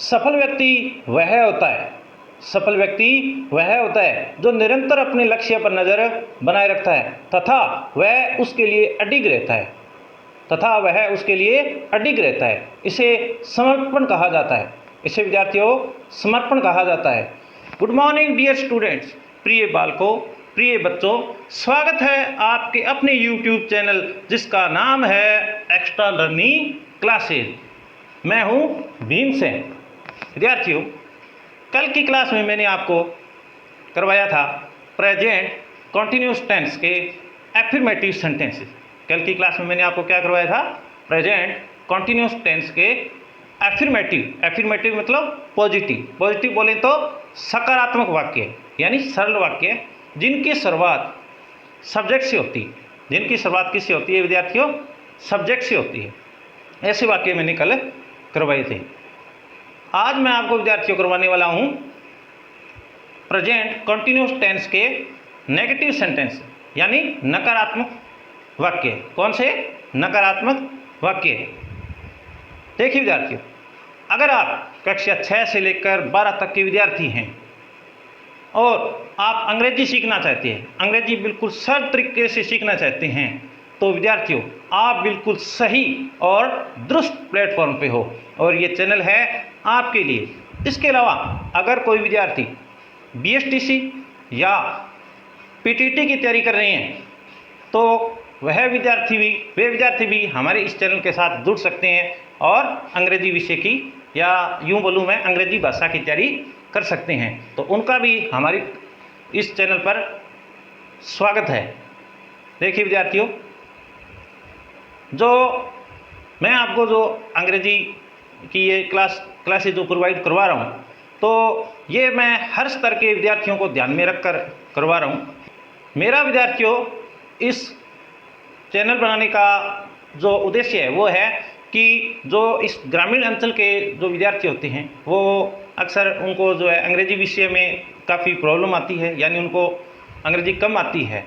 सफल व्यक्ति वह होता है जो निरंतर अपने लक्ष्य पर नज़र बनाए रखता है तथा वह उसके लिए अडिग रहता है। इसे समर्पण कहा जाता है। इसे विद्यार्थियों समर्पण कहा जाता है। गुड मॉर्निंग डियर स्टूडेंट्स, प्रिय बालकों, प्रिय बच्चों, स्वागत है आपके अपने YouTube चैनल जिसका नाम है एक्स्ट्रा लर्निंग क्लासेज। मैं हूं भीमसेन। विद्यार्थियों, कल की क्लास में मैंने आपको करवाया था प्रेजेंट कॉन्टिन्यूस टेंस के एफर्मेटिव सेंटेंसेस। कल की क्लास में मैंने आपको क्या करवाया था? प्रेजेंट कॉन्टिन्यूस टेंस के एफर्मेटिव मतलब पॉजिटिव बोले तो सकारात्मक वाक्य यानी सरल वाक्य जिनकी शुरुआत सब्जेक्ट से होती है। जिनकी शुरुआत किससे होती है विद्यार्थियों? सब्जेक्ट से होती है। ऐसे वाक्य मैंने कल करवाए थे। आज मैं आपको विद्यार्थियों करवाने वाला हूं प्रेजेंट कॉन्टिन्यूस टेंस के नेगेटिव सेंटेंस यानी नकारात्मक वाक्य। कौन से नकारात्मक वाक्य? देखिए विद्यार्थियों, अगर आप कक्षा 6 से लेकर 12 तक के विद्यार्थी हैं और आप अंग्रेजी सीखना चाहते हैं, अंग्रेजी बिल्कुल सरल तरीके से सीखना चाहते हैं, तो विद्यार्थियों आप बिल्कुल सही और दुरुस्त प्लेटफॉर्म पे हो और ये चैनल है आपके लिए। इसके अलावा अगर कोई विद्यार्थी BSTC या PTT की तैयारी कर रहे हैं तो वे विद्यार्थी भी हमारे इस चैनल के साथ जुड़ सकते हैं और अंग्रेजी विषय की या यूँ बोलूँ मैं अंग्रेजी भाषा की तैयारी कर सकते हैं। तो उनका भी हमारी इस चैनल पर स्वागत है। देखिए विद्यार्थियों, जो मैं आपको जो अंग्रेजी की ये क्लासेज जो प्रोवाइड करवा रहा हूँ, तो ये मैं हर स्तर के विद्यार्थियों को ध्यान में रखकर करवा रहा हूँ। मेरा विद्यार्थियों इस चैनल बनाने का जो उद्देश्य है वो है कि जो इस ग्रामीण अंचल के जो विद्यार्थी होते हैं वो अक्सर उनको जो है अंग्रेजी विषय में काफ़ी प्रॉब्लम आती है, यानी उनको अंग्रेजी कम आती है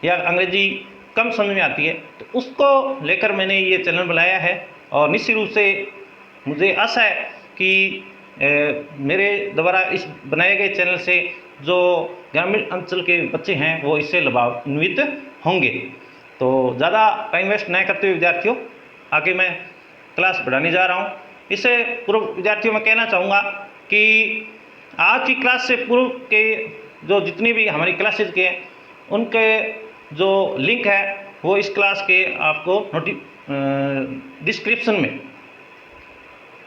या अंग्रेजी कम समझ में आती है, तो उसको लेकर मैंने ये चैनल बनाया है। और निश्चित रूप से मुझे आशा है कि मेरे द्वारा इस बनाए गए चैनल से जो ग्रामीण अंचल के बच्चे हैं वो इससे लाभान्वित होंगे। तो ज़्यादा टाइम वेस्ट नहीं करते हुए विद्यार्थियों आगे मैं क्लास बढ़ाने जा रहा हूँ। इससे पूर्व विद्यार्थियों में कहना चाहूँगा कि आज की क्लास से पूर्व के जो जितनी भी हमारी क्लासेज के उनके जो लिंक है वो इस क्लास के आपको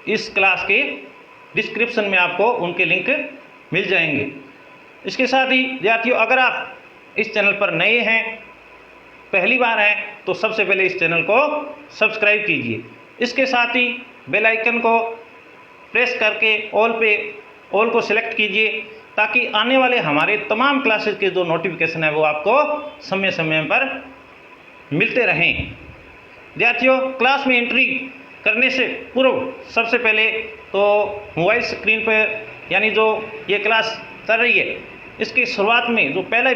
इस क्लास के डिस्क्रिप्शन में आपको उनके लिंक मिल जाएंगे। इसके साथ ही विद्यार्थियों, अगर आप इस चैनल पर नए हैं, पहली बार हैं, तो सबसे पहले इस चैनल को सब्सक्राइब कीजिए। इसके साथ ही बेल आइकन को प्रेस करके ऑल को सिलेक्ट कीजिए ताकि आने वाले हमारे तमाम क्लासेस के जो नोटिफिकेशन है वो आपको समय समय पर मिलते रहें। विद्यार्थियों, क्लास में एंट्री करने से पूर्व सबसे पहले तो मोबाइल स्क्रीन पर यानी जो ये क्लास चल रही है इसकी शुरुआत में जो पहला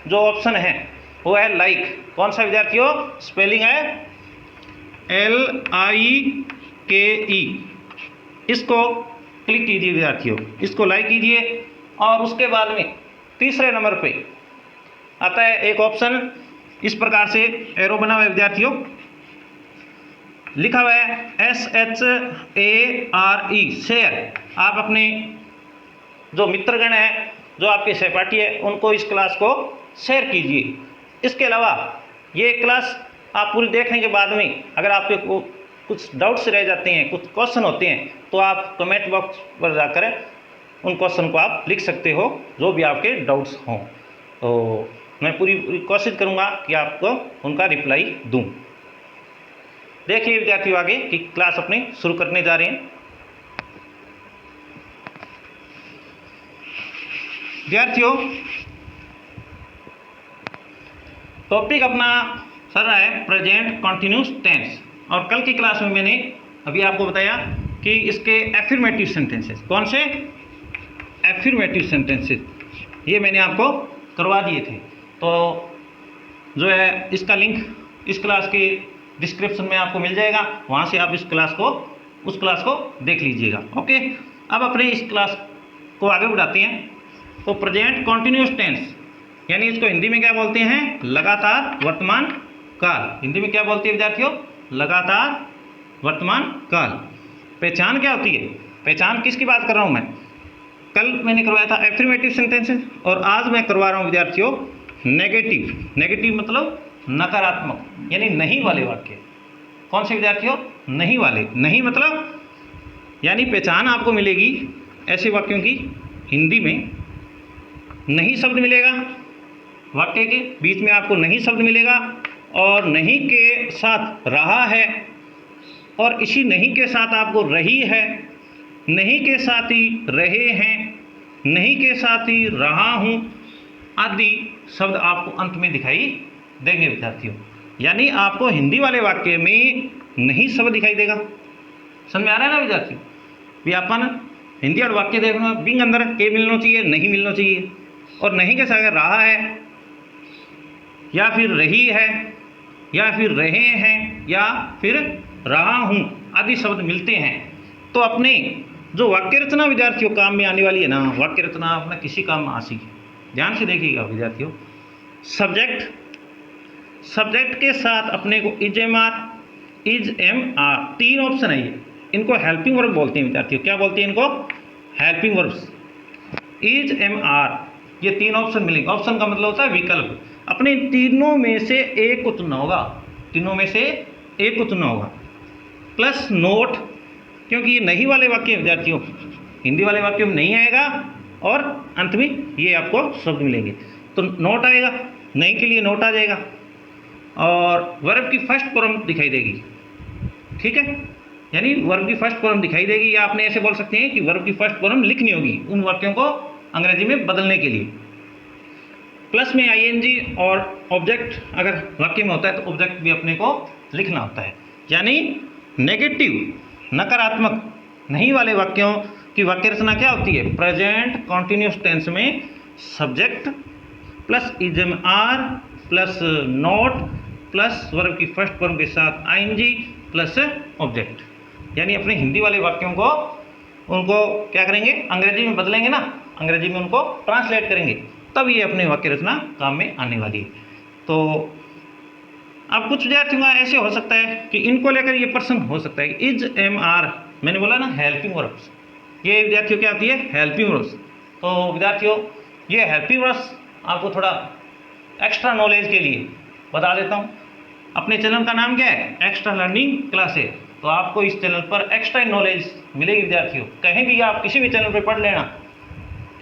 जो ऑप्शन है वो है लाइक। कौन सा विद्यार्थियों? स्पेलिंग है LIKE। इसको क्लिक कीजिए विद्यार्थियों, इसको लाइक कीजिए। और उसके बाद में तीसरे नंबर पे आता है एक ऑप्शन, इस प्रकार से एरो बना हुआ है विद्यार्थियों, लिखा हुआ है SHARE शेयर। आप अपने जो मित्रगण है, जो आपके सहपाठी है, उनको इस क्लास को शेयर कीजिए। इसके अलावा ये क्लास आप पूरी देखने के बाद में अगर आपके कुछ डाउट्स रह जाते हैं, कुछ क्वेश्चन होते हैं, तो आप कमेंट बॉक्स पर जाकर उन क्वेश्चन को आप लिख सकते हो जो भी आपके डाउट्स हों। तो मैं पूरी कोशिश करूँगा कि आपको उनका रिप्लाई दूँ। देखिए विद्यार्थियों, आगे की क्लास अपनी शुरू करने जा रहे हैं। विद्यार्थियों, टॉपिक अपना चल रहा है प्रेजेंट कॉन्टिन्यूस टेंस और कल की क्लास में मैंने अभी आपको बताया कि इसके एफर्मेटिव सेंटेंसेस, कौन से एफर्मेटिव सेंटेंसेस, ये मैंने आपको करवा दिए थे। तो जो है इसका लिंक इस क्लास के डिस्क्रिप्शन में आपको मिल जाएगा, वहाँ से आप इस क्लास को उस क्लास को देख लीजिएगा। ओके, अब अपने इस क्लास को आगे बढ़ाते हैं। तो प्रेजेंट कॉन्टिन्यूस टेंस यानी इसको हिंदी में क्या बोलते हैं, लगातार वर्तमान काल। हिंदी में क्या बोलते हैं विद्यार्थियों, लगातार वर्तमान काल। पहचान क्या होती है, पहचान किसकी बात कर रहा हूँ मैं, कल मैंने करवाया था एफर्मेटिव सेंटेंसेस और आज मैं करवा रहा हूँ विद्यार्थियों नेगेटिव। नेगेटिव मतलब नकारात्मक यानी नहीं वाले वाक्य। कौन से विद्यार्थियों, नहीं वाले। नहीं मतलब यानी पहचान आपको मिलेगी ऐसे वाक्यों की, हिंदी में नहीं शब्द मिलेगा, वाक्य के बीच में आपको नहीं शब्द मिलेगा और नहीं के साथ रहा है और इसी नहीं के साथ आपको रही है, नहीं के साथ ही रहे हैं, नहीं के साथ ही रहा हूँ आदि शब्द आपको अंत में दिखाई देंगे विद्यार्थियों। यानी आपको हिंदी वाले वाक्य में नहीं शब्द दिखाई देगा। समझ में आ रहा है ना विद्यार्थियों। व्यापन हिंदी और वाक्य देखना, बिंग अंदर के मिलना चाहिए, नहीं मिलना चाहिए, और नहीं के साथ अगर रहा है या फिर रही है या फिर रहे हैं या फिर रहा हूँ आदि शब्द मिलते हैं तो अपने जो वाक्य रचना विद्यार्थियों काम में आने वाली है ना, वाक्य रचना अपना किसी काम में आ सके। ध्यान से देखिएगा विद्यार्थियों, सब्जेक्ट, सब्जेक्ट के साथ अपने को is am are, is am are, तीन ऑप्शन है ये, इनको हेल्पिंग वर्ब बोलते हैं विद्यार्थियों। क्या बोलते हैं इनको, helping verbs. Is am are, ये तीन ऑप्शन मिलेंगे। ऑप्शन का मतलब होता है विकल्प। अपने तीनों में से एक को चुनना होगा, तीनों में से एक को चुनना होगा। प्लस नोट, क्योंकि ये नहीं वाले वाक्य विद्यार्थियों हिंदी वाले वाक्य में नहीं आएगा और अंत में ये आपको शब्द मिलेंगे तो नोट आएगा, नहीं के लिए नोट आ जाएगा और वर्ब की फर्स्ट फॉर्म दिखाई देगी। ठीक है, यानी वर्ब की फर्स्ट फॉर्म दिखाई देगी, या आपने ऐसे बोल सकते हैं कि वर्ब की फर्स्ट फॉर्म लिखनी होगी उन वाक्यों को अंग्रेजी में बदलने के लिए। प्लस में आईएनजी और ऑब्जेक्ट अगर वाक्य में होता है तो ऑब्जेक्ट भी अपने को लिखना होता है। यानी नेगेटिव नकारात्मक नहीं वाले वाक्यों की वाक्य रचना क्या होती है, प्रेजेंट कॉन्टिन्यूस टेंस में subject plus is am are plus not plus verb की फर्स्ट फॉर्म के साथ आईएनजी प्लस ऑब्जेक्ट। यानी अपने हिंदी वाले वाक्यों को उनको क्या करेंगे, अंग्रेजी में बदलेंगे ना, अंग्रेजी में उनको ट्रांसलेट करेंगे, तब ये अपने वाक्य रचना काम में आने वाली है। तो अब कुछ विद्यार्थियों का ऐसे हो सकता है कि इनको लेकर ये प्रश्न हो सकता है, इज एम आर मैंने बोला ना हेल्पिंग वर्ब्स, ये विद्यार्थियों क्या आती है, हेल्पिंग वर्ब्स। तो विद्यार्थियों ये हेल्पिंग वर्ब्स आपको थोड़ा एक्स्ट्रा नॉलेज के लिए बता देता हूँ। अपने चैनल का नाम क्या है, एक्स्ट्रा लर्निंग क्लासेस। तो आपको इस चैनल पर एक्स्ट्रा नॉलेज मिलेगी विद्यार्थियों, कहीं भी आप किसी भी चैनल पर पढ़ लेना,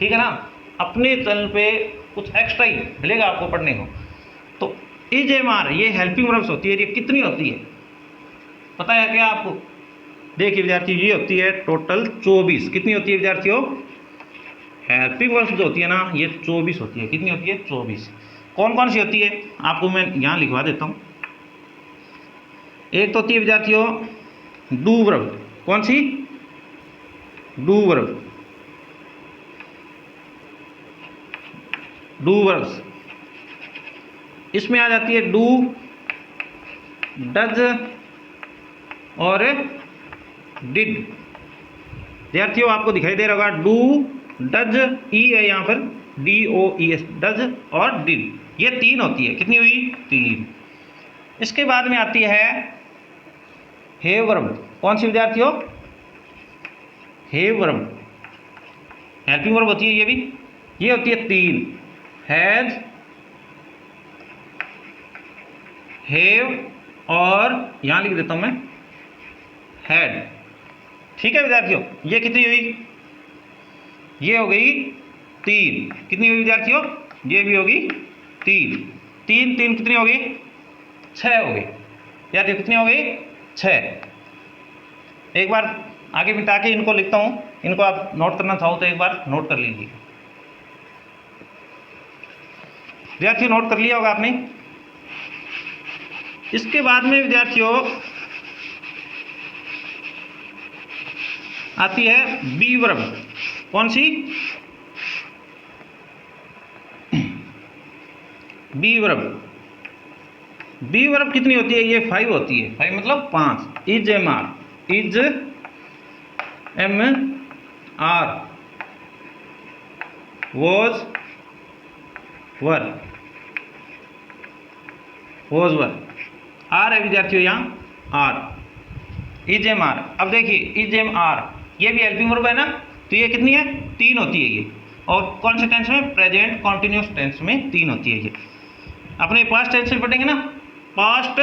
ठीक है ना। अपने चैनल पे कुछ एक्स्ट्रा ही मिलेगा आपको पढ़ने को। तो इज एम आर ये हेल्पिंग वर्ब्स होती है, ये कितनी होती है पता है क्या आपको, देखिए विद्यार्थी ये होती है टोटल 24। कितनी होती है विद्यार्थियों, हेल्पिंग वर्ब्स जो होती है ना ये 24 होती है। कितनी होती है, 24। कौन कौन सी होती है आपको मैं यहाँ लिखवा देता हूँ। एक तो होती है विद्यार्थियों डू वर्ब, कौन सी, डू वर्ब, डू वर्ब्स। इसमें आ जाती है डू, डज और डिड। विद्यार्थियों आपको दिखाई दे रहा होगा डू, डज, ई है यहाँ पर, DOES, डज और डिड, ये तीन होती है। कितनी हुई, तीन। इसके बाद में आती है हैव वर्ब, कौन सी विद्यार्थियों, हैव वर्ब, हेल्पिंग वर्ब होती है ये भी, ये होती है तीन, हैज, हैव और यहां लिख देता हूं मैं हैड। ठीक है विद्यार्थियों, ये कितनी हुई, ये हो गई तीन। कितनी हुई विद्यार्थियों, ये भी होगी तीन। तीन तीन कितनी हो गई, 6 हो गई। विद्यार्थियों कितनी हो गई, 6। एक बार आगे मिटा के इनको लिखता हूं, इनको आप नोट करना चाहो तो एक बार नोट कर लीजिए। विद्यार्थियों नोट कर लिया होगा आपने। इसके बाद में विद्यार्थियों आती है बी वर्ब, कौन सी, बी वर्ब। बी वर्ब कितनी होती है, ये 5 होती है। 5 मतलब 5। Is am are, is am are was were are है विद्यार्थियों, यहाँ आर इज एम आर। अब देखिए इज एम आर ये भी हेल्पिंग वर्ब है ना, तो ये कितनी है 3 होती है ये, और कौन से टेंस में प्रेजेंट कॉन्टिन्यूस टेंस में 3 होती है ये। अपने पास्ट टेंस में पढ़ेंगे ना, पास्ट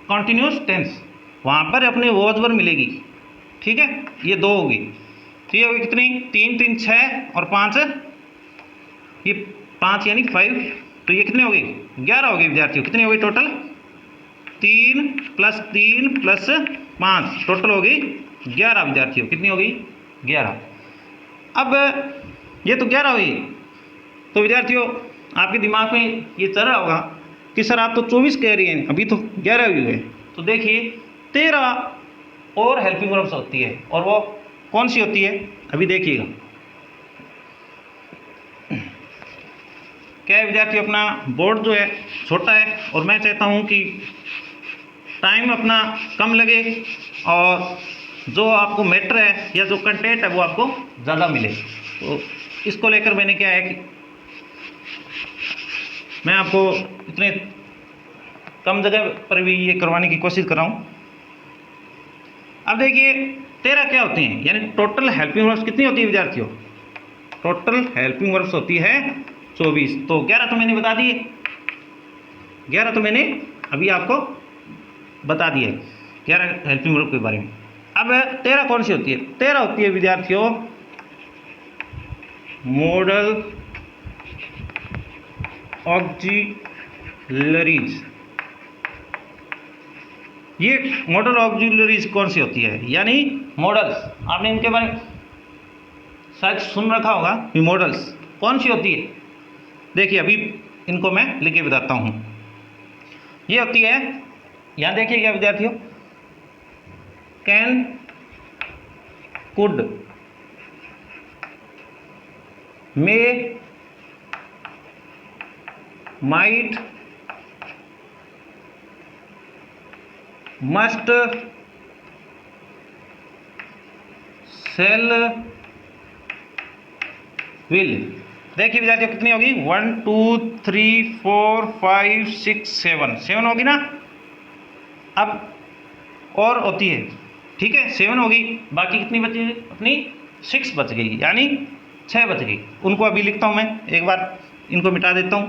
कॉन्टिन्यूस टेंस, वहाँ पर अपने वॉज वर मिलेगी, ठीक है। ये 2 होगी, तो ये होगी कितनी 3 3 6 और 5, ये 5 यानी 5, तो ये कितनी होगी 11 होगी विद्यार्थियों। कितनी होगी टोटल 3 + 3 + 5 टोटल होगी 11 विद्यार्थियों। कितनी होगी 11। अब ये तो 11 हुई, तो विद्यार्थियों आपके दिमाग में ये चल रहा होगा कि सर आप तो 24 कह रही हैं, अभी तो 11 हुई है। तो देखिए 13 और हेल्पिंग वर्ब्स होती है, और वो कौन सी होती है अभी देखिएगा। क्या है विद्यार्थी, अपना बोर्ड जो है छोटा है और मैं चाहता हूँ कि टाइम अपना कम लगे और जो आपको मैटर है या जो कंटेंट है वो आपको ज़्यादा मिले। तो इसको लेकर मैंने क्या है कि मैं आपको इतने कम जगह पर भी ये करवाने की कोशिश कर रहा हूँ। अब देखिए 13 क्या होते हैं, यानी टोटल हेल्पिंग वर्ब्स कितनी होती है विद्यार्थियों, टोटल हेल्पिंग वर्ब्स होती है 24। तो 11 तो मैंने बता दिए, 11 तो मैंने अभी आपको बता दिए 11 हेल्पिंग वर्ब के बारे में। अब 13 कौन सी होती है, 13 होती है विद्यार्थियों मॉडल ऑक्सिलरीज। ये मॉडल ऑक्सिलरीज कौन सी होती है, यानी मॉडल्स, आपने इनके बारे में शायद सुन रखा होगा कि मॉडल्स कौन सी होती है। देखिए अभी इनको मैं लिख के बताता हूँ। ये होती है, यहाँ देखिएगा विद्यार्थियों, can, could, may, might, must, shall, will. देखिए विद्यार्थियों कितनी होगी 1 2 3 4 5 6 7 होगी ना। अब और होती है, ठीक है 7 होगी, बाकी कितनी बची अपनी 6 बच गई, यानी 6 बच गई। उनको अभी लिखता हूँ मैं, एक बार इनको मिटा देता हूँ।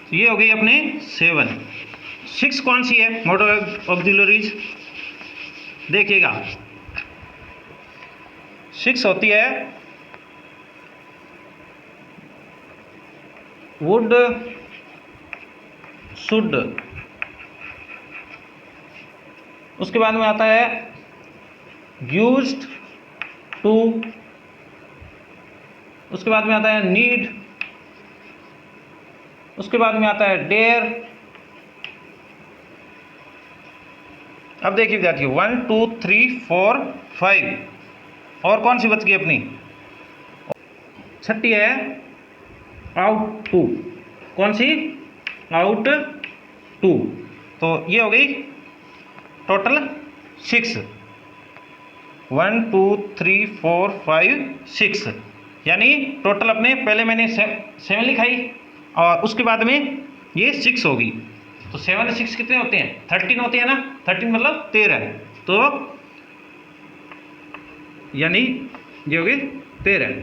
तो ये हो गई अपने 7। 6 कौन सी है मॉडल ऑक्सिलरीज, देखिएगा 6 होती है वुड, शुड, उसके बाद में आता है यूज्ड टू, उसके बाद में आता है नीड, उसके बाद में आता है डेयर। अब देखिए विद्यार्थियों 1 2 3 4 5 और कौन सी बच गई अपनी, छठी है आउट टू। कौन सी, आउट टू। तो ये हो गई टोटल 6, 1 2 3 4 5 6, यानी टोटल अपने पहले मैंने 7 लिखाई और उसके बाद में ये 6 होगी। तो 7 और 6 कितने होते हैं 13 होते हैं ना, 13 मतलब 13, तो यानी ये होगी 13।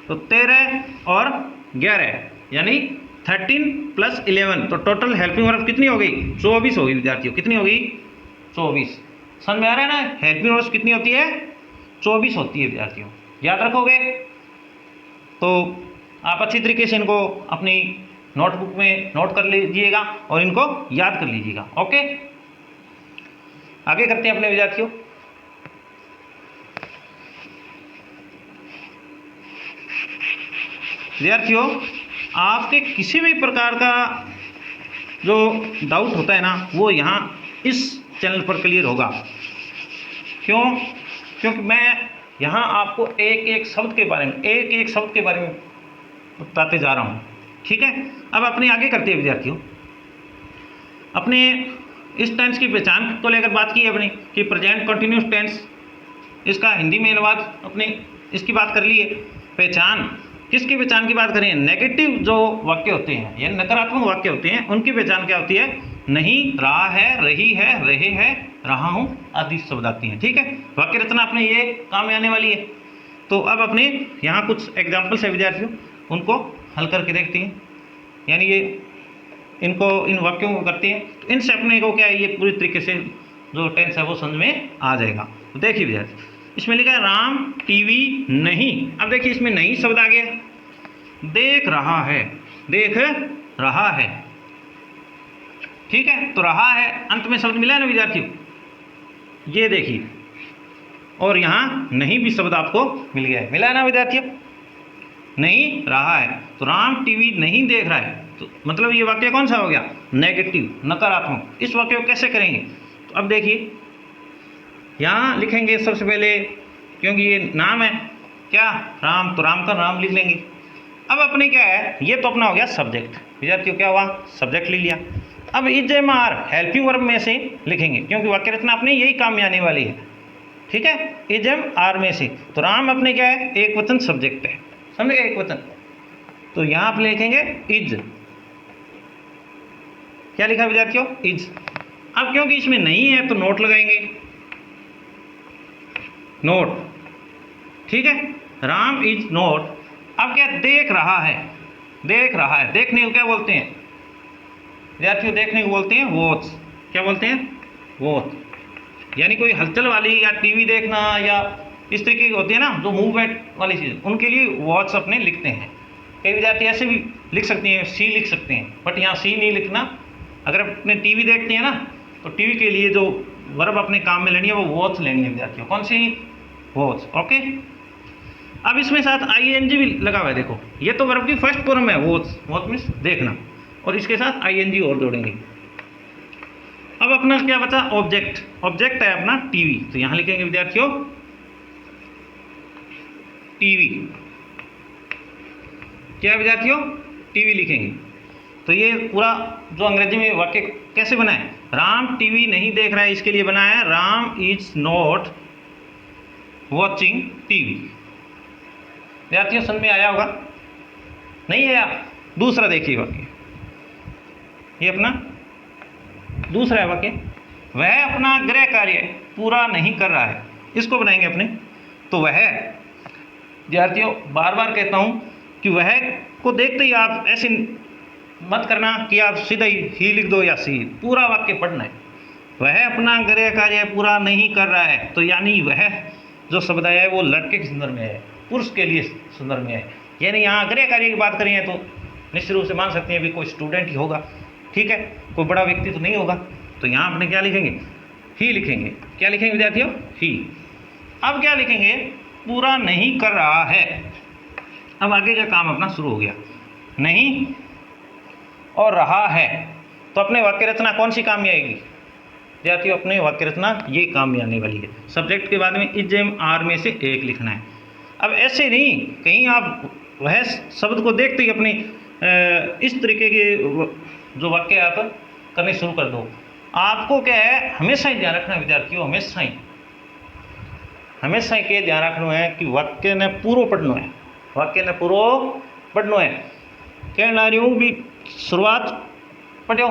तो 13 और 11 यानी 13 + 11, तो टोटल हेल्पिंग वर्ब कितनी हो गई 24 होगी विद्यार्थियों। कितनी होगी 24। समझ में आ रहा है ना, हेल्पिंग वर्ब कितनी होती है 24 होती है विद्यार्थियों। याद रखोगे तो आप अच्छी तरीके से इनको अपनी नोटबुक में नोट कर लीजिएगा और इनको याद कर लीजिएगा। ओके, आगे करते हैं अपने विद्यार्थियों। विद्यार्थियों आपके किसी भी प्रकार का जो डाउट होता है ना, वो यहाँ इस चैनल पर क्लियर होगा। क्यों, क्योंकि मैं यहाँ आपको एक एक शब्द के बारे में बताते जा रहा हूँ, ठीक है। अब अपने आगे करते हैं विद्यार्थियों, अपने इस टेंस की पहचान को लेकर बात की है अपनी कि प्रेजेंट कंटिन्यूस टेंस, इसका हिंदी में अनुवाद अपने इसकी बात कर ली है। पहचान, किसकी पहचान की बात करें? नेगेटिव जो वाक्य होते हैं या नकारात्मक वाक्य होते हैं उनकी पहचान क्या होती है? नहीं, रहा है, रही है, रहे हैं, रहा हूँ आदि शब्द आती हैं। ठीक है, वाक्य रचना अपने ये काम में आने वाली है। तो अब अपने यहाँ कुछ एग्जाम्पल्स है विद्यार्थियों, उनको हल करके देखते हैं, यानी ये इनको इन वाक्यों को करते हैं तो इनसे अपने को क्या है ये पूरी तरीके से जो टेंस है वो समझ में आ जाएगा। तो देखिए विद्यार्थी, इसमें लिखा है राम टीवी नहीं। अब देखिए इसमें नहीं शब्द आ गया, देख रहा है, देख रहा है। ठीक है, तो रहा है अंत में शब्द मिला है ना विद्यार्थियों, ये देखिए, और यहाँ नहीं भी शब्द आपको मिल गया है, मिला है ना विद्यार्थियों? नहीं रहा है, तो राम टीवी नहीं देख रहा है, तो मतलब ये वाक्य कौन सा हो गया? नेगेटिव, नकारात्मक। इस वाक्य को कैसे करेंगे? तो अब देखिए यहाँ लिखेंगे सबसे पहले, क्योंकि ये नाम है क्या? राम, तो राम का नाम लिख लेंगे। अब अपने क्या है, ये तो अपना हो गया सब्जेक्ट विद्यार्थियों, क्या हुआ? सब्जेक्ट ले लिया। अब is am are helping verb में से लिखेंगे, क्योंकि वाक्य रचना अपने यही काम में आने वाली है। ठीक है, इज एम आर में से, तो राम अपने क्या है? एक वचन सब्जेक्ट है, समझ गए? एक वचन, तो यहाँ आप लिखेंगे इज। क्या लिखा विद्यार्थियों? इज। अब क्योंकि इसमें नहीं है तो नोट लगाएंगे, नोट। ठीक है, राम इज नोट। अब क्या? देख रहा है, देख रहा है, देखने को क्या बोलते हैं विद्यार्थियों? देखने को बोलते हैं वॉच। क्या बोलते हैं? वॉच। यानी कोई हलचल वाली या टीवी देखना या इस तरीके की होती है ना जो मूवमेंट वाली चीज़, उनके लिए वॉच अपने लिखते हैं। कई विद्यार्थी ऐसे भी लिख सकते हैं, सी लिख सकते हैं, बट यहाँ सी नहीं लिखना। अगर अपने टीवी देखते हैं ना तो टीवी के लिए जो वर्ब अपने काम में लेनी है वो वॉच लेनी है विद्यार्थियों। कौन सी? वॉच। ओके, अब इसमें साथ आईएनजी भी लगा हुआ है, देखो ये तो वर्ब की फर्स्ट फॉर्म है वॉच, वॉच मीन्स देखना, और इसके साथ आईएनजी और जोड़ेंगे। अब अपना क्या बचा? ऑब्जेक्ट। ऑब्जेक्ट है अपना टीवी, तो यहाँ लिखेंगे विद्यार्थियों टीवी। क्या विद्यार्थियों? टीवी लिखेंगे। तो ये पूरा जो अंग्रेजी में वाक्य कैसे बना है? राम टीवी नहीं देख रहा है, इसके लिए बना है Ram is not watching TV. विद्यार्थियों समझ में आया होगा? नहीं आया? दूसरा देखिए वाक्य, ये अपना दूसरा है वाक्य, वह अपना गृह कार्य पूरा नहीं कर रहा है, इसको बनाएंगे अपने। तो वह, विद्यार्थियों बार बार कहता हूँ कि वह को देखते ही आप ऐसे मत करना कि आप सीधा ही लिख दो या सी, पूरा वाक्य पढ़ना है। वह अपना गृह कार्य पूरा नहीं कर रहा है, तो यानी वह जो शब्द आया है वो लड़के के संदर्भ में है, पुरुष के लिए संदर्भ में है। यानी यहाँ गृह कार्य की बात करें तो निश्चित रूप से मान सकते हैं भी कोई स्टूडेंट ही होगा। ठीक है, कोई बड़ा व्यक्ति तो नहीं होगा। तो यहाँ अपने क्या लिखेंगे? ही लिखेंगे। क्या लिखेंगे विद्यार्थियों? ही। अब क्या लिखेंगे? पूरा नहीं कर रहा है। अब आगे का काम अपना शुरू हो गया, नहीं और रहा है, तो अपने वाक्य रचना कौन सी काम में आएगी विद्यार्थियों? अपने वाक्य रचना ये काम में आने वाली है। सब्जेक्ट के बाद में इज एम आर में से एक लिखना है। अब ऐसे नहीं कहीं आप वह शब्द को देखते ही अपनी इस तरीके के जो वाक्य आप करने शुरू कर दो। आपको क्या है, हमेशा ही ध्यान रखना है विद्यार्थियों, हमेशा ही के ध्यान रखना है कि वाक्य ने पूरा पढ़ना है, वाक्य ने पूरा पढ़ना है। कह ला रही हूँ भी शुरुआत पढ़ो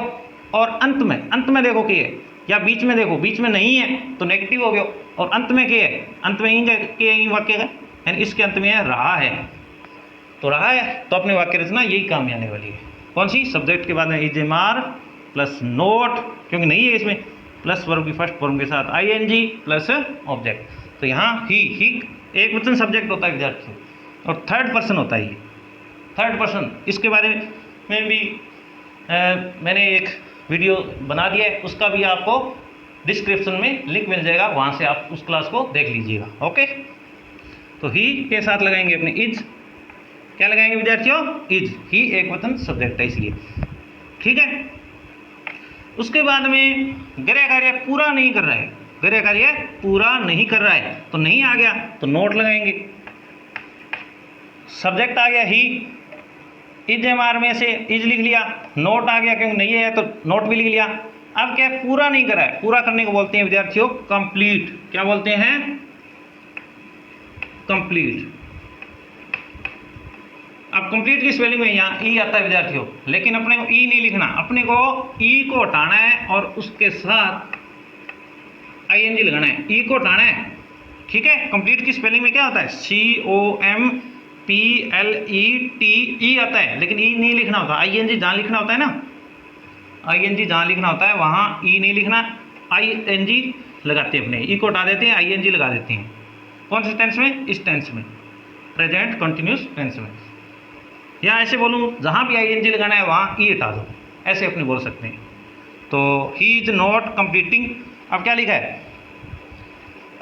और अंत में देखो कि है, या बीच में देखो, बीच में नहीं है तो नेगेटिव हो गया, और अंत में क्या है? अंत में ही वाक्य है, यानी इसके अंत में है रहा है, तो रहा है, तो अपने वाक्य रचना यही काम में आने वाली है। कौन सी? सब्जेक्ट के बाद में is am are plus not, क्योंकि नहीं है इसमें, प्लस वर्ब की फर्स्ट फॉर्म के साथ आईएनजी प्लस ऑब्जेक्ट। तो यहाँ ही एक वचन सब्जेक्ट होता है विद्यार्थियों, और थर्ड पर्सन होता है ये, थर्ड पर्सन। इसके बारे में भी मैंने एक वीडियो बना दिया है, उसका भी आपको डिस्क्रिप्शन में लिंक मिल जाएगा, वहाँ से आप उस क्लास को देख लीजिएगा। ओके, तो ही के साथ लगाएंगे अपने इज। क्या लगाएंगे विद्यार्थियों? इज। ही एक वचन सब्जेक्ट है इसलिए। ठीक है, उसके बाद में गृह कार्य पूरा नहीं कर रहा है, गृह कार्य पूरा नहीं कर रहा है, तो नहीं आ गया तो नोट लगाएंगे। सब्जेक्ट आ गया ही, इज एम आर में से इज लिख लिया, नोट आ गया क्योंकि नहीं है तो नोट भी लिख लिया, अब क्या है, पूरा नहीं करा है, पूरा करने को बोलते हैं विद्यार्थियों कंप्लीट। क्या बोलते हैं? कंप्लीट। अब कंप्लीट की स्पेलिंग में यहाँ ई आता है विद्यार्थियों, लेकिन अपने को ई नहीं लिखना, अपने को ई को हटाना है और उसके साथ आईएनजी लगाना है, ई को हटाना है। ठीक है, कंप्लीट की स्पेलिंग में क्या होता है? COMPLETE आता है, लेकिन ई नहीं लिखना होता, आईएनजी जहाँ लिखना होता है ना, आईएनजी जहाँ लिखना होता है वहाँ ई नहीं लिखना, आईएनजी लगाते हैं, अपने ई को हटा देते हैं, आईएनजी लगा देते हैं। कौन से टेंस में? इस टेंस में, प्रेजेंट कंटिन्यूस टेंस में। या ऐसे बोलूँ, जहाँ भी आईएनजी लगाना है वहाँ ई हटा दो, ऐसे अपने बोल सकते हैं। तो ही इज नॉट कंप्लीटिंग, अब क्या लिखा है?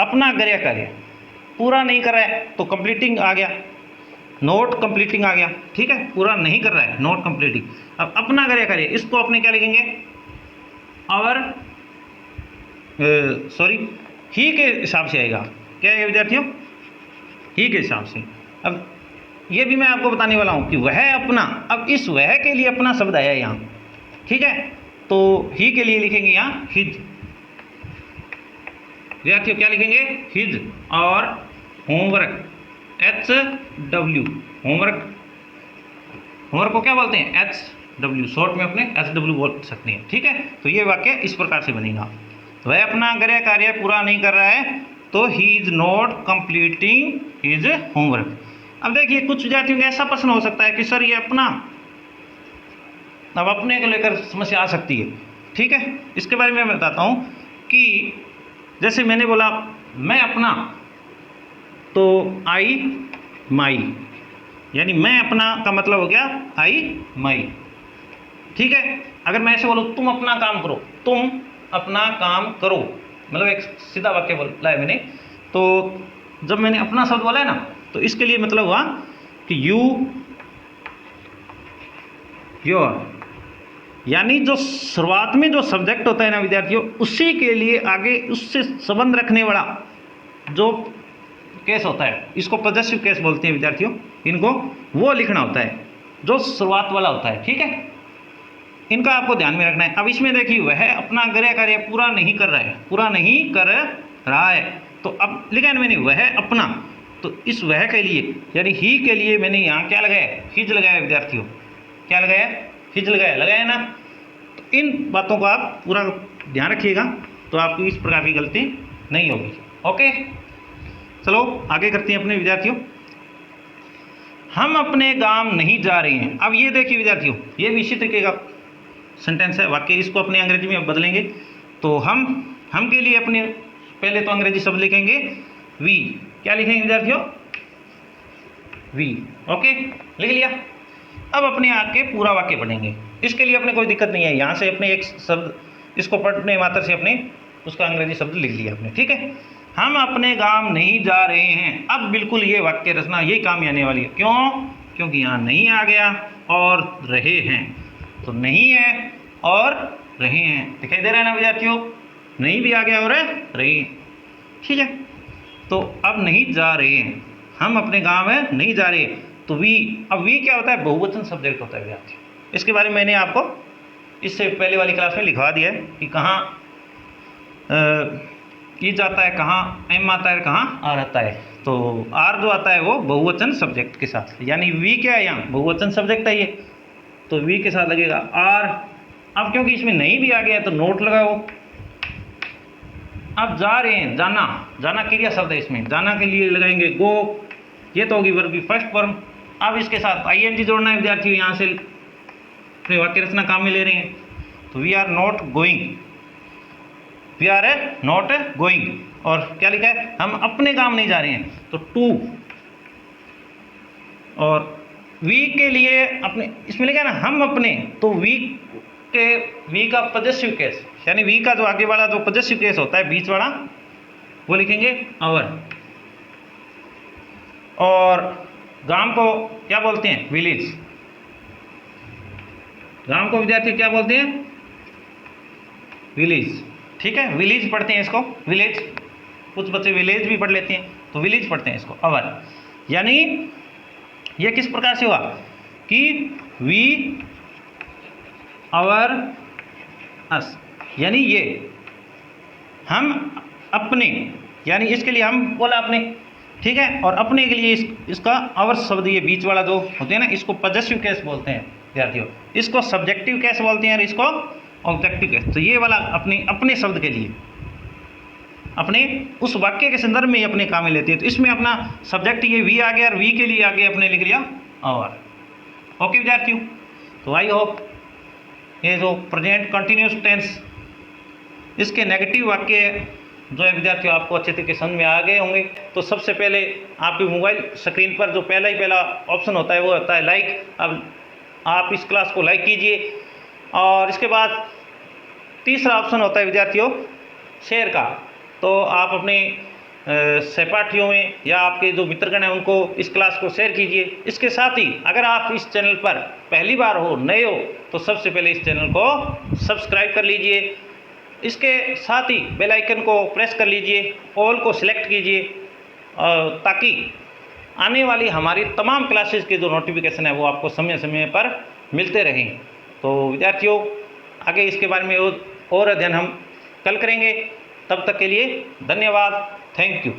अपना गृह कार्य पूरा नहीं कर रहा है, तो कंप्लीटिंग आ गया, नॉट कंप्लीटिंग आ गया। ठीक है, पूरा नहीं कर रहा है, नॉट कंप्लीटिंग। अब अपना गृह कार्य, इसको अपने क्या लिखेंगे? आवर सॉरी, ही के हिसाब से आएगा। क्या है विद्यार्थियों? ही के हिसाब से। अब ये भी मैं आपको बताने वाला हूँ कि वह अपना, अब इस वह के लिए अपना शब्द आया यहाँ। ठीक है, तो ही के लिए लिखेंगे यहाँ हिज। विद्यार्थियों क्या लिखेंगे? हिज। और होमवर्क HW, होमवर्क, होमवर्क को क्या बोलते हैं? HW, शॉर्ट में अपने HW बोल सकते हैं। ठीक है, तो ये वाक्य इस प्रकार से बनेगा, वह अपना गृह कार्य पूरा नहीं कर रहा है, तो he is not completing his homework. अब देखिए, कुछ विद्यार्थियों का ऐसा प्रश्न हो सकता है कि सर ये अपना, अब अपने को लेकर समस्या आ सकती है। ठीक है, इसके बारे में मैं बताता हूँ कि जैसे मैंने बोला मैं अपना, तो आई माई, यानी मैं अपना का मतलब हो गया आई माई। ठीक है, अगर मैं ऐसे बोलूँ तुम अपना काम करो, तुम अपना काम करो, मतलब एक सीधा वाक्य बोला है मैंने। तो जब मैंने अपना शब्द बोला है ना, तो इसके लिए मतलब हुआ कि यू, योर, यानी जो शुरुआत में जो सब्जेक्ट होता है ना विद्यार्थियों, उसी के लिए आगे उससे संबंध रखने वाला जो केस होता है, इसको पॉजेसिव केस बोलते हैं विद्यार्थियों, इनको वो लिखना होता है जो शुरुआत वाला होता है। ठीक है, इनका आपको ध्यान में रखना है। अब इसमें देखिए, वह अपना गृह कार्य पूरा नहीं कर रहा है, पूरा नहीं कर रहा है, तो अब लिखा है मैंने वह अपना, तो इस वह के लिए यानी ही के लिए मैंने यहाँ क्या लगाया? हिज लगाया विद्यार्थियों। क्या लगाया? हिज लगाया, लगाया ना। तो इन बातों को आप पूरा ध्यान रखिएगा, तो आपकी इस प्रकार की गलती नहीं होगी। ओके, चलो आगे करते हैं अपने विद्यार्थियों। हम अपने गांव नहीं जा रहे हैं। अब ये देखिए विद्यार्थियों, ये भी इसी तरीके का सेंटेंस है, वाक्य। इसको अपने अंग्रेजी में बदलेंगे, तो हम के लिए अपने पहले तो अंग्रेजी शब्द लिखेंगे वी। क्या लिखेंगे विद्यार्थियों? वी। ओके, लिख लिया। अब अपने आके पूरा वाक्य पढ़ेंगे, इसके लिए अपने कोई दिक्कत नहीं है, यहाँ से अपने एक शब्द इसको पढ़ने मात्र से अपने उसका अंग्रेजी शब्द लिख लिया अपने। ठीक है, हम अपने गांव नहीं जा रहे हैं। अब बिल्कुल ये वाक्य रचना यही काम आने वाली है। क्यों? क्योंकि यहाँ नहीं आ गया और रहे हैं, तो नहीं है और रहे हैं, दिखाई दे रहा है ना विद्यार्थियों? नहीं भी आ गया और रहे। ठीक है, तो अब नहीं जा रहे हैं, हम अपने गांव में नहीं जा रहे, तो वी। अब वी क्या होता है? बहुवचन सब्जेक्ट होता है विद्यार्थी। इसके बारे में मैंने आपको इससे पहले वाली क्लास में लिखवा दिया है कि कहाँ ई जाता है, कहाँ एम आता है, कहाँ आर आता है। तो आर जो आता है वो बहुवचन सब्जेक्ट के साथ, यानी वी क्या है? यहाँ बहुवचन सब्जेक्ट है ये, तो वी के साथ लगेगा आर। अब क्योंकि इसमें नहीं भी आ गया है तो नोट लगाओ। अब जा रहे हैं, जाना, जाना क्रिया शब्द है, इसमें जाना के लिए लगाएंगे गो। ये तो होगी वर्ब की फर्स्ट फॉर्म। अब इसके साथ आईएनजी जोड़ना है विद्यार्थियों, यहाँ से अपने वाक्य रचना काम में ले रहे हैं, तो we are not going, we are not going. और क्या लिखा है? हम अपने काम नहीं जा रहे हैं, तो टू। और वी के लिए अपने, इसमें लिखा है ना हम अपने, तो वी के, वी का पॉजेसिव केस, यानी वी का जो आगे वाला जो पॉजेसिव केस होता है बीच वाला, वो लिखेंगे आवर। और गांव को क्या बोलते हैं? विलेज। गांव को विद्यार्थी क्या बोलते हैं? विलेज। ठीक है, विलेज पढ़ते हैं इसको, विलेज। कुछ बच्चे विलेज भी पढ़ लेते हैं, तो विलेज पढ़ते हैं इसको आवर। यानी ये किस प्रकार से हुआ कि वी, आवर, अस। यानी ये हम अपने, यानी इसके लिए हम बोला अपने, ठीक है। और अपने के लिए इसका अवर शब्द, ये बीच वाला जो होते हैं ना, इसको पॉजेसिव केस बोलते हैं विद्यार्थियों, इसको सब्जेक्टिव केस बोलते हैं और इसको ऑब्जेक्टिव केस। तो ये वाला अपने शब्द के लिए, अपने उस वाक्य के संदर्भ में अपने काम में लेती है। तो इसमें अपना सब्जेक्ट ये वी आ गया और वी के लिए आगे अपने लिख लिया और। ओके विद्यार्थियों, तो आई होप ये जो प्रेजेंट कंटिन्यूस टेंस, इसके नेगेटिव वाक्य जो है विद्यार्थियों आपको अच्छे तरीके समझ में आ गए होंगे। तो सबसे पहले आपकी मोबाइल स्क्रीन पर जो पहला ऑप्शन होता है वो होता है लाइक। अब आप इस क्लास को लाइक कीजिए। और इसके बाद तीसरा ऑप्शन होता है विद्यार्थियों शेयर का। तो आप अपने सहपाठियों में या आपके जो मित्रगण हैं उनको इस क्लास को शेयर कीजिए। इसके साथ ही अगर आप इस चैनल पर पहली बार हो, नए हो, तो सबसे पहले इस चैनल को सब्सक्राइब कर लीजिए। इसके साथ ही बेल आइकन को प्रेस कर लीजिए, ऑल को सिलेक्ट कीजिए, ताकि आने वाली हमारी तमाम क्लासेस के जो नोटिफिकेशन है वो आपको समय समय पर मिलते रहें। तो विद्यार्थियों आगे इसके बारे में और अध्ययन हम कल करेंगे। तब तक के लिए धन्यवाद। Thank you.